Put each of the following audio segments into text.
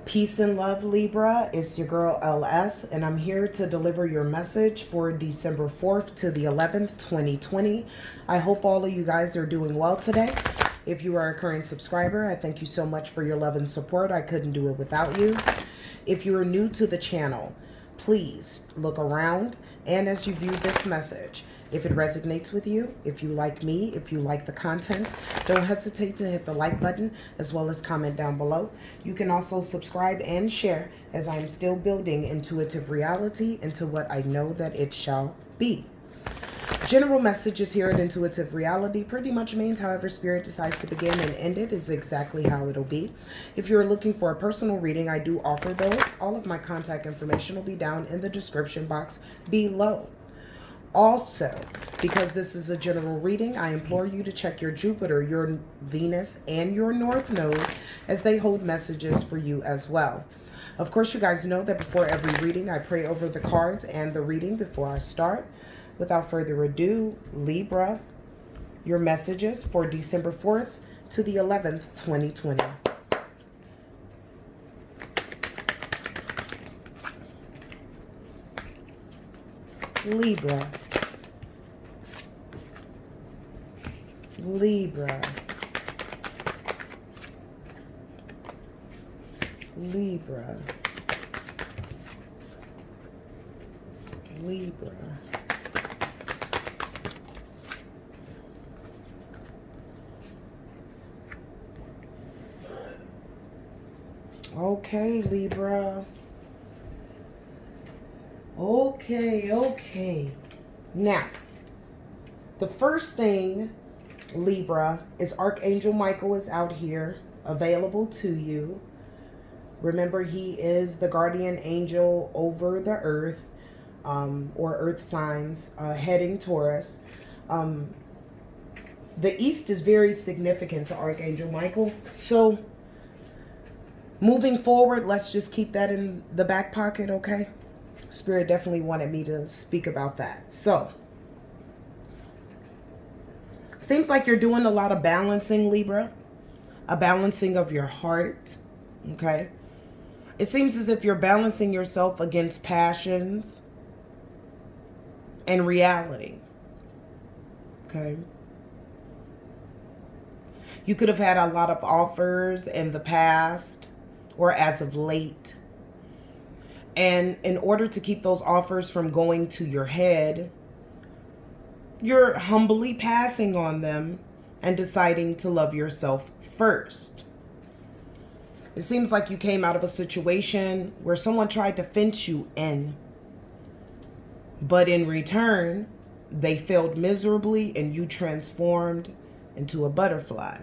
Peace and love, Libra. It's your girl LS, and I'm here to deliver your message for December 4th to the 11th, 2020. I hope all of you guys are doing well today. If you are a current subscriber, I thank you so much for your love and support. I couldn't do it without you. If you are new to the channel, please look around, and as you view this message, if it resonates with you, if you like me, if you like the content, don't hesitate to hit the like button as well as comment down below. You can also subscribe and share, as I'm still building intuitive reality into what I know that it shall be. General messages here at Intuitive Reality pretty much means however Spirit decides to begin and end it is exactly how it'll be. If you're looking for a personal reading, I do offer those. All of my contact information will be down in the description box below. Also, because this is a general reading, I implore you to check your Jupiter, your Venus, and your North Node as they hold messages for you as well. Of course, you guys know that before every reading, I pray over the cards and the reading before I start. Without further ado, Libra, your messages for December 4th to the 11th, 2020. Libra. Libra. Libra. Libra. Okay, Libra. Okay. Now, the first thing, Libra, is Archangel Michael is out here, available to you. Remember, he is the guardian angel over the earth, or earth signs, heading Taurus. The East is very significant to Archangel Michael. So, moving forward, let's just keep that in the back pocket, okay? Spirit definitely wanted me to speak about that. So, seems like you're doing a lot of balancing, Libra. A balancing of your heart, okay? It seems as if you're balancing yourself against passions and reality, okay? You could have had a lot of offers in the past or as of late. And in order to keep those offers from going to your head, you're humbly passing on them and deciding to love yourself first. It seems like you came out of a situation where someone tried to fence you in, but in return, they failed miserably and you transformed into a butterfly.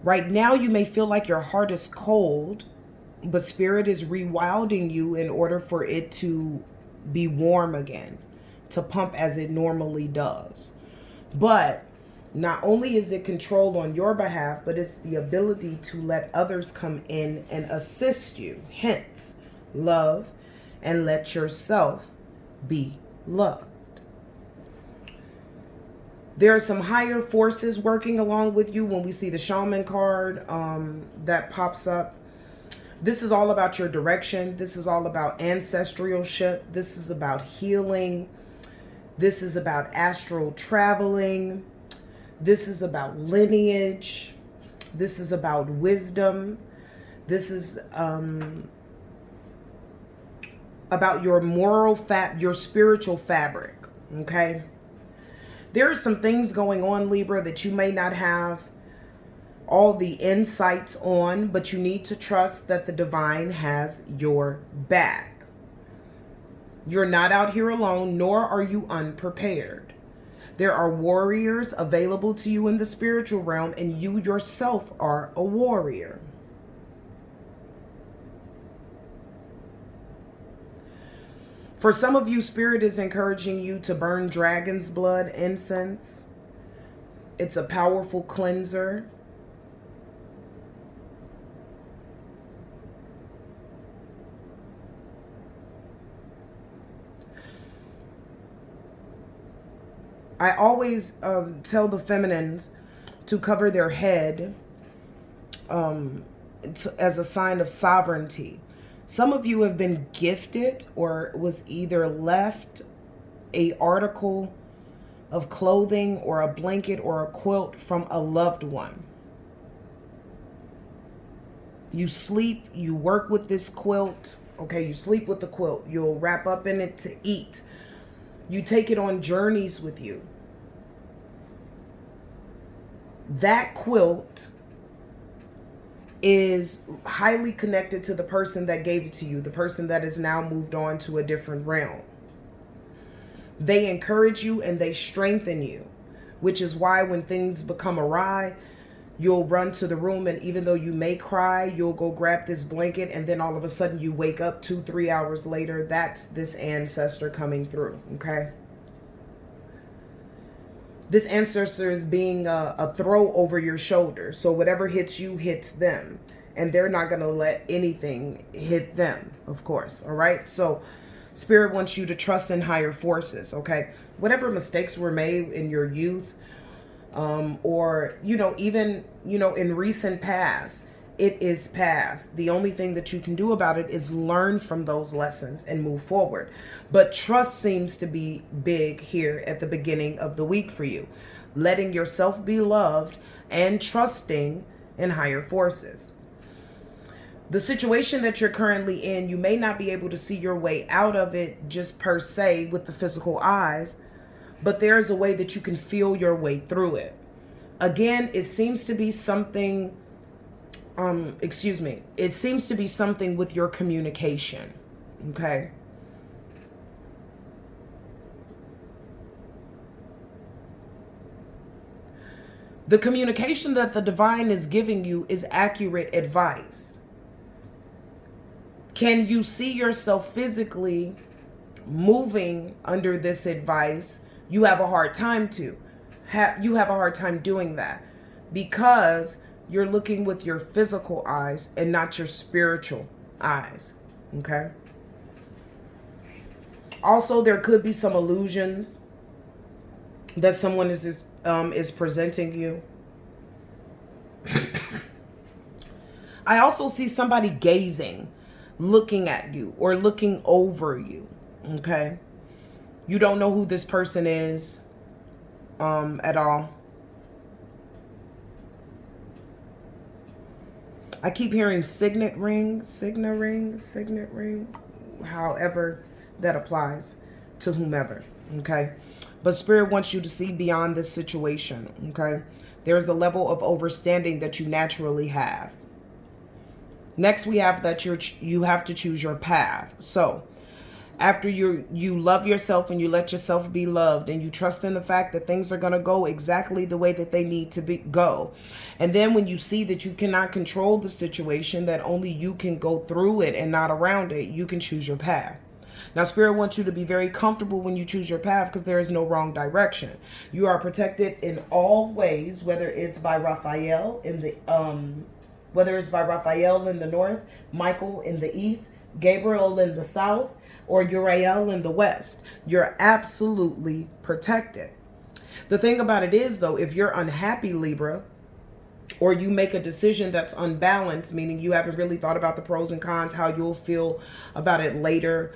Right now, you may feel like your heart is cold, but Spirit is rewilding you in order for it to be warm again, to pump as it normally does. But not only is it controlled on your behalf, but it's the ability to let others come in and assist you. Hence, love and let yourself be loved. There are some higher forces working along with you when we see the shaman card that pops up. This is all about your direction. This is all about ancestralship. This is about healing. This is about astral traveling. This is about lineage. This is about wisdom. This is about your your spiritual fabric, okay? There are some things going on, Libra, that you may not have all the insights on, but you need to trust that the divine has your back. You're not out here alone, nor are you unprepared. There are warriors available to you in the spiritual realm, and you yourself are a warrior. For some of you, Spirit is encouraging you to burn dragon's blood incense. It's a powerful cleanser. I always tell the feminines to cover their head as a sign of sovereignty. Some of you have been gifted or was either left a article of clothing or a blanket or a quilt from a loved one. You sleep, you work with this quilt. Okay, you sleep with the quilt. You'll wrap up in it to eat. You take it on journeys with you. That quilt is highly connected to the person that gave it to you, the person that has now moved on to a different realm. They encourage you and they strengthen you, which is why when things become awry, you'll run to the room, and even though you may cry, you'll go grab this blanket, and then all of a sudden you wake up 2-3 hours later. That's this ancestor coming through, okay? This ancestor is being a throw over your shoulder. So whatever hits you hits them, and they're not going to let anything hit them, of course, all right? So Spirit wants you to trust in higher forces, okay? Whatever mistakes were made in your youth, or, even, in recent past, it is past. The only thing that you can do about it is learn from those lessons and move forward. But trust seems to be big here at the beginning of the week for you. Letting yourself be loved and trusting in higher forces. The situation that you're currently in, you may not be able to see your way out of it just per se with the physical eyes, but there is a way that you can feel your way through it. Again, it seems to be something, it seems to be something with your communication, okay? The communication that the divine is giving you is accurate advice. Can you see yourself physically moving under this advice? You have a hard time you have a hard time doing that because you're looking with your physical eyes and not your spiritual eyes, okay? Also, there could be some illusions that someone is presenting you. I also see somebody gazing, looking at you or looking over you, okay? You don't know who this person is at all. I keep hearing signet ring, however that applies to whomever, okay? But Spirit wants you to see beyond this situation, okay? There's a level of understanding that you naturally have. Next, we have that you have to choose your path. So after you love yourself and you let yourself be loved and you trust in the fact that things are going to go exactly the way that they need to go. And then when you see that you cannot control the situation, that only you can go through it and not around it, you can choose your path. Now, Spirit wants you to be very comfortable when you choose your path because there is no wrong direction. You are protected in all ways, whether it's by Raphael in the north, Michael in the east, Gabriel in the south, or Uriel in the west. You're absolutely protected. The thing about it is, though, if you're unhappy, Libra, or you make a decision that's unbalanced, meaning you haven't really thought about the pros and cons, how you'll feel about it later,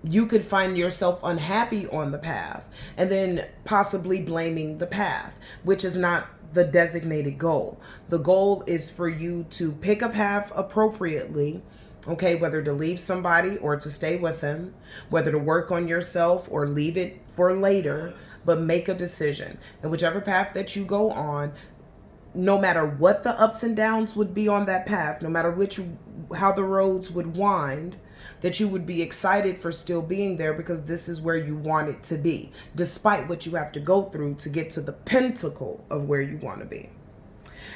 you could find yourself unhappy on the path and then possibly blaming the path, which is not the designated goal. The goal is for you to pick a path appropriately, okay, whether to leave somebody or to stay with them, whether to work on yourself or leave it for later, but make a decision. And whichever path that you go on, no matter what the ups and downs would be on that path, no matter how the roads would wind, that you would be excited for still being there because this is where you want it to be, despite what you have to go through to get to the pinnacle of where you want to be.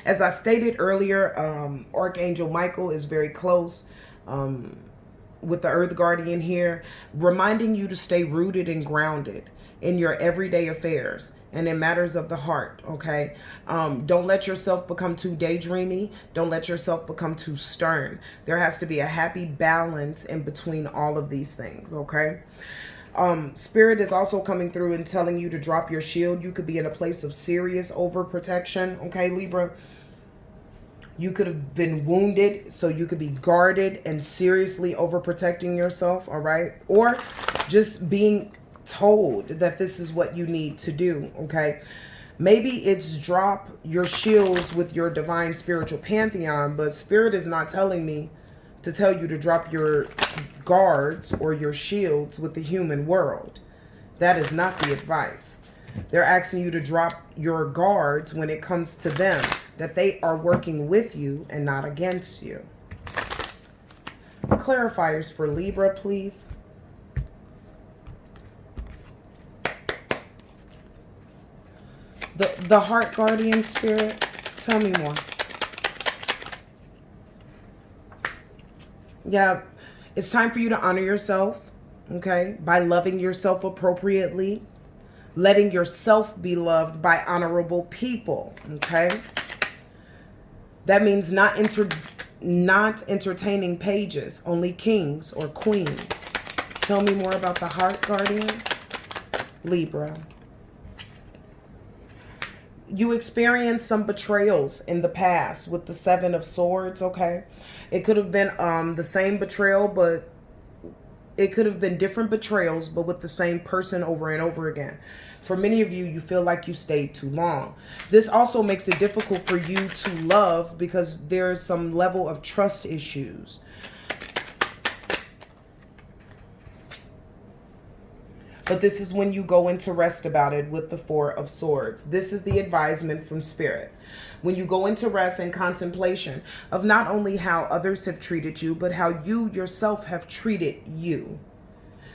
As I stated earlier, Archangel Michael is very close with the Earth Guardian here, reminding you to stay rooted and grounded in your everyday affairs and in matters of the heart, okay? Don't let yourself become too daydreamy. Don't let yourself become too stern. There has to be a happy balance in between all of these things, okay? Spirit is also coming through and telling you to drop your shield. You could be in a place of serious overprotection, okay, Libra? You could have been wounded, so you could be guarded and seriously overprotecting yourself, all right? Or just being told that this is what you need to do, okay? Maybe it's drop your shields with your divine spiritual pantheon, but Spirit is not telling me to tell you to drop your guards or your shields with the human world. That is not the advice. They're asking you to drop your guards when it comes to them, that they are working with you and not against you. Clarifiers for Libra, please. The heart guardian spirit, tell me more. Yeah, it's time for you to honor yourself, okay, by loving yourself appropriately, letting yourself be loved by honorable people, okay? That means not entertaining pages, only kings or queens. Tell me more about the heart guardian, Libra. You experienced some betrayals in the past with the Seven of Swords, okay? It could have been the same betrayal, but it could have been different betrayals, but with the same person over and over again. For many of you, you feel like you stayed too long. This also makes it difficult for you to love because there is some level of trust issues. But this is when you go into rest about it with the Four of Swords. This is the advisement from Spirit. When you go into rest and contemplation of not only how others have treated you, but how you yourself have treated you.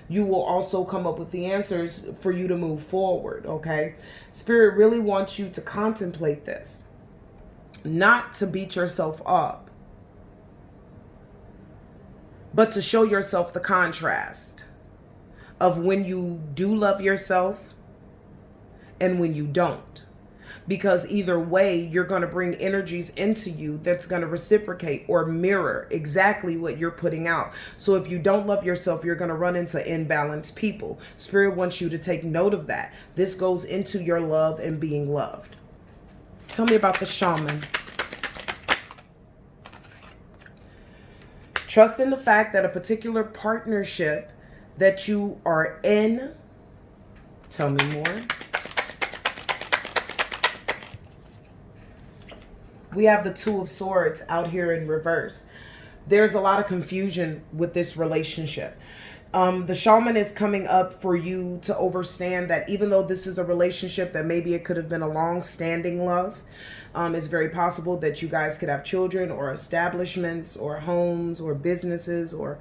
You will also come up with the answers for you to move forward, okay? Spirit really wants you to contemplate this. Not to beat yourself up, but to show yourself the contrast of when you do love yourself and when you don't. Because either way, you're going to bring energies into you that's going to reciprocate or mirror exactly what you're putting out. So if you don't love yourself, you're going to run into imbalanced people. Spirit wants you to take note of that. This goes into your love and being loved. Tell me about the shaman. Trust in the fact that a particular partnership that you are in, tell me more. We have the Two of Swords out here in reverse. There's a lot of confusion with this relationship. The shaman is coming up for you to understand that even though this is a relationship that maybe it could have been a long-standing love, it's very possible that you guys could have children or establishments or homes or businesses or,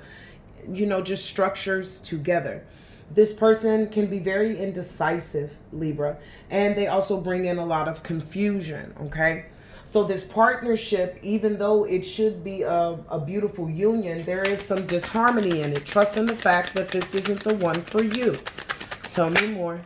you know, just structures together. This person can be very indecisive, Libra, and they also bring in a lot of confusion, okay? So this partnership, even though it should be a beautiful union, there is some disharmony in it. Trust in the fact that this isn't the one for you. Tell me more.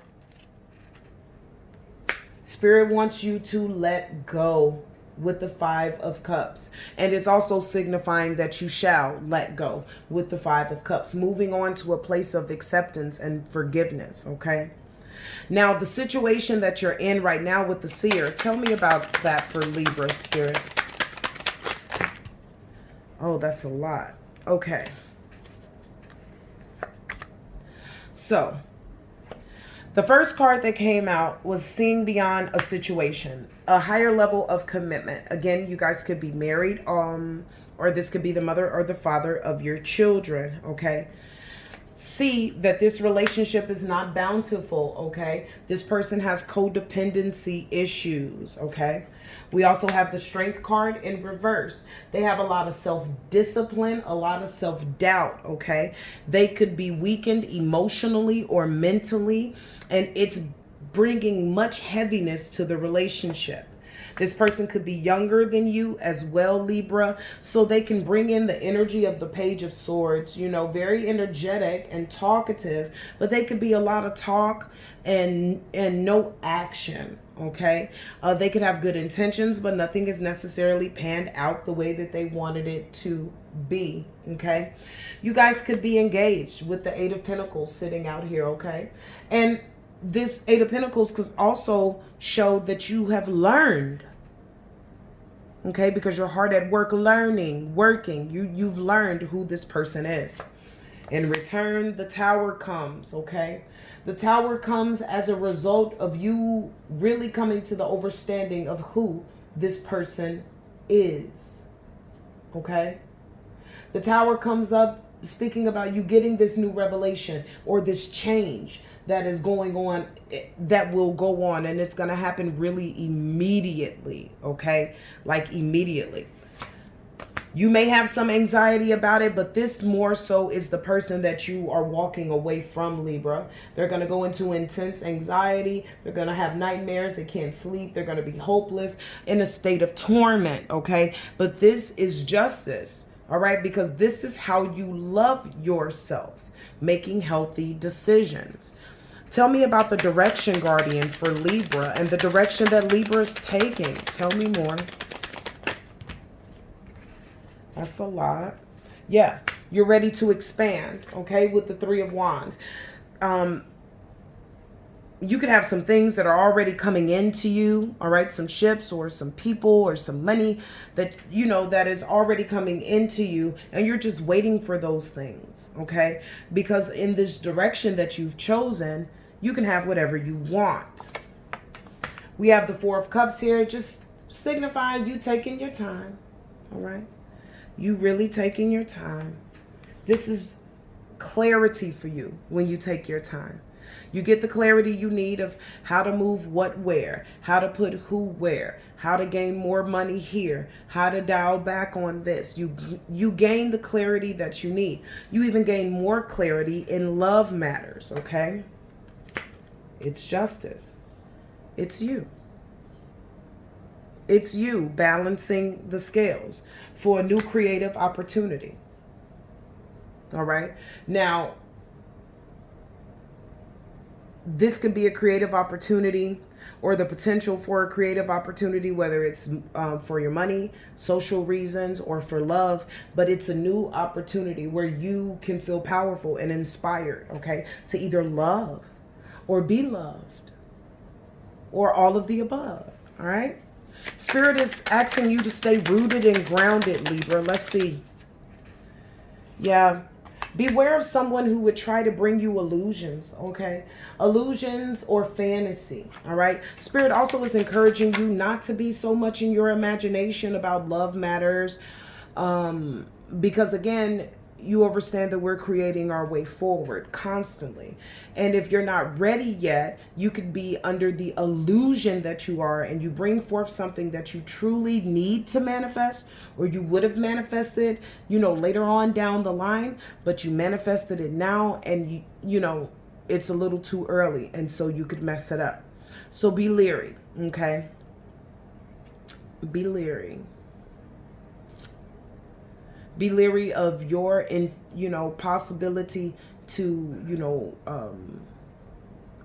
Spirit wants you to let go with the Five of Cups. And it's also signifying that you shall let go with the Five of Cups. Moving on to a place of acceptance and forgiveness, okay? Now, the situation that you're in right now with the Seer, tell me about that for Libra, Spirit. Oh, that's a lot. Okay. So, the first card that came out was seeing beyond a situation, a higher level of commitment. Again, you guys could be married, or this could be the mother or the father of your children, okay? See that this relationship is not bountiful, okay? This person has codependency issues, okay? We also have the Strength card in reverse. They have a lot of self-discipline, a lot of self-doubt, okay? They could be weakened emotionally or mentally, and it's bringing much heaviness to the relationship. This person could be younger than you as well, Libra, so they can bring in the energy of the Page of Swords, you know, very energetic and talkative, but they could be a lot of talk and no action, okay? They could have good intentions, but nothing is necessarily panned out the way that they wanted it to be, okay? You guys could be engaged with the Eight of Pentacles sitting out here, okay? And this Eight of Pentacles could also show that you have learned Okay, because you're hard at work learning, working. You've learned who this person is. In return, the Tower comes, okay? The Tower comes as a result of you really coming to the understanding of who this person is, okay? The Tower comes up speaking about you getting this new revelation or this change that is going on, that will go on, and it's going to happen really immediately, okay? Like immediately. You may have some anxiety about it, but this more so is the person that you are walking away from, Libra. They're going to go into intense anxiety. They're going to have nightmares. They can't sleep. They're going to be hopeless, in a state of torment, okay? But this is justice, all right? Because this is how you love yourself, making healthy decisions. Tell me about the direction, Guardian, for Libra and the direction that Libra is taking. Tell me more. That's a lot. Yeah, you're ready to expand, okay, with the Three of Wands. You could have some things that are already coming into you, all right, some ships or some people or some money that, you know, that is already coming into you, and you're just waiting for those things, okay? Because in this direction that you've chosen, you can have whatever you want. We have the Four of Cups here, just signifying you taking your time, all right? You really taking your time. This is clarity for you when you take your time. You get the clarity you need of how to move what where, how to put who where, how to gain more money here, how to dial back on this. You gain the clarity that you need. You even gain more clarity in love matters, okay? It's justice. It's you. It's you balancing the scales for a new creative opportunity. All right. Now, this could be a creative opportunity or the potential for a creative opportunity, whether it's for your money, social reasons, or for love. But it's a new opportunity where you can feel powerful and inspired, okay, to either love or be loved or all of the above. All right. Spirit is asking you to stay rooted and grounded, Libra. Let's see. Yeah. Beware of someone who would try to bring you illusions, okay? Illusions or fantasy, all right? Spirit also is encouraging you not to be so much in your imagination about love matters, because, again, you understand that we're creating our way forward constantly. And if you're not ready yet, you could be under the illusion that you are, and you bring forth something that you truly need to manifest, or you would have manifested, you know, later on down the line, but you manifested it now, and you know, it's a little too early, and so you could mess it up. So be leery, okay? Be leery. Be leery of your, possibility to,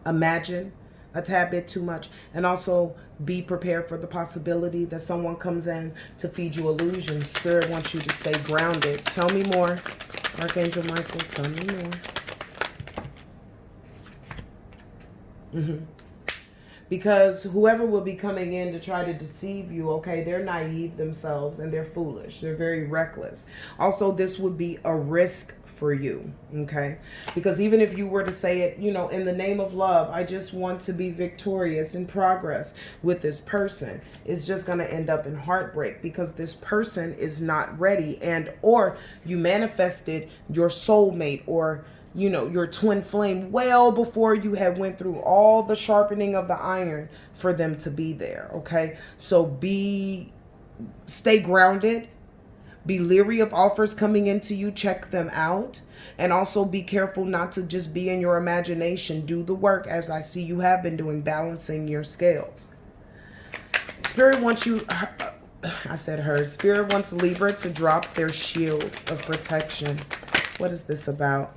imagine a tad bit too much. And also be prepared for the possibility that someone comes in to feed you illusions. Spirit wants you to stay grounded. Tell me more. Archangel Michael, tell me more. Because whoever will be coming in to try to deceive you, okay, they're naive themselves and they're foolish. They're very reckless. Also, this would be a risk for you, okay? Because even if you were to say it, in the name of love, I just want to be victorious in progress with this person, it's just going to end up in heartbreak because this person is not ready, and or you manifested your soulmate or your twin flame well before you had went through all the sharpening of the iron for them to be there, okay? So stay grounded. Be leery of offers coming into you. Check them out. And also be careful not to just be in your imagination. Do the work, as I see you have been doing, balancing your scales. Spirit wants you... I said her. Spirit wants Libra to drop their shields of protection. What is this about?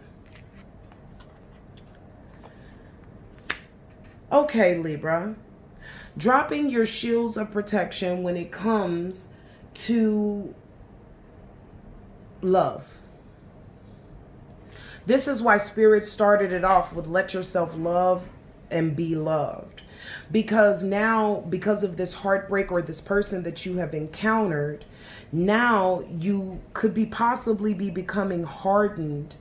Okay, Libra. Dropping your shields of protection when it comes to love. This is why Spirit started it off with let yourself love and be loved. Because now, because of this heartbreak or this person that you have encountered, now you could be possibly be becoming hardened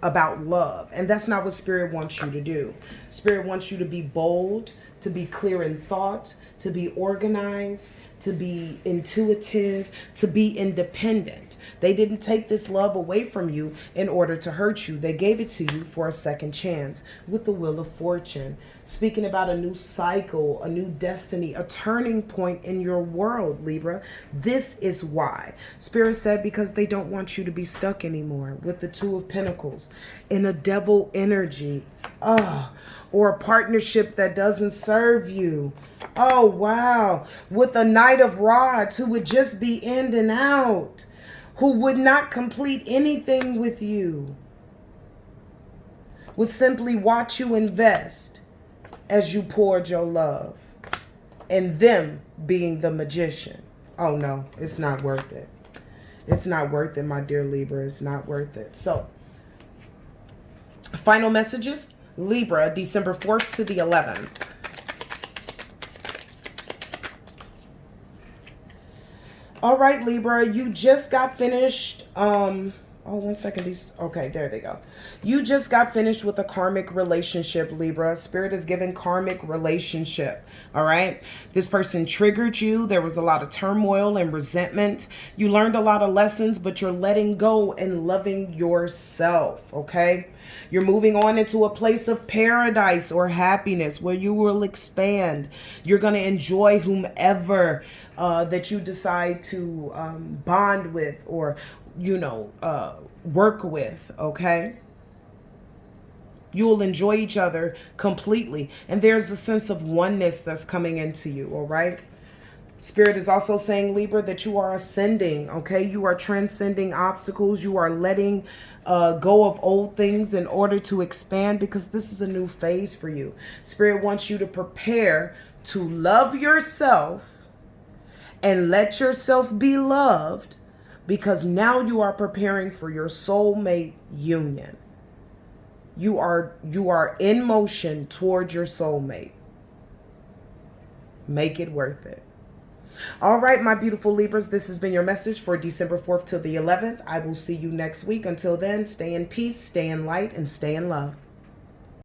about love. And that's not what Spirit wants you to do. Spirit wants you to be bold, to be clear in thought, to be organized, to be intuitive, to be independent. They didn't take this love away from you in order to hurt you. They gave it to you for a second chance with the Wheel of Fortune. Speaking about a new cycle, a new destiny, a turning point in your world, Libra. This is why. Spirit said because they don't want you to be stuck anymore with the Two of Pentacles in a devil energy. Or a partnership that doesn't serve you. Oh, wow. With a Knight of Rods who would just be in and out. Who would not complete anything with you. Would simply watch you invest as you poured your love. And them being the magician. Oh, no. It's not worth it. It's not worth it, my dear Libra. It's not worth it. So, final messages. Libra, December 4th to the 11th. All right, Libra, you just got finished. Oh, 1 second. Okay, there they go. You just got finished with a karmic relationship, Libra. Spirit is giving karmic relationship. All right. This person triggered you. There was a lot of turmoil and resentment. You learned a lot of lessons, but you're letting go and loving yourself. Okay. You're moving on into a place of paradise or happiness where you will expand. You're going to enjoy whomever that you decide to bond with or, work with. Okay. You will enjoy each other completely. And there's a sense of oneness that's coming into you. All right. Spirit is also saying, Libra, that you are ascending. Okay. You are transcending obstacles. You are letting go of old things in order to expand, because this is a new phase for you. Spirit wants you to prepare to love yourself and let yourself be loved, because now you are preparing for your soulmate union. You are in motion toward your soulmate. Make it worth it. All right, my beautiful Libras, this has been your message for December 4th to the 11th. I will see you next week. Until then, stay in peace, stay in light, and stay in love.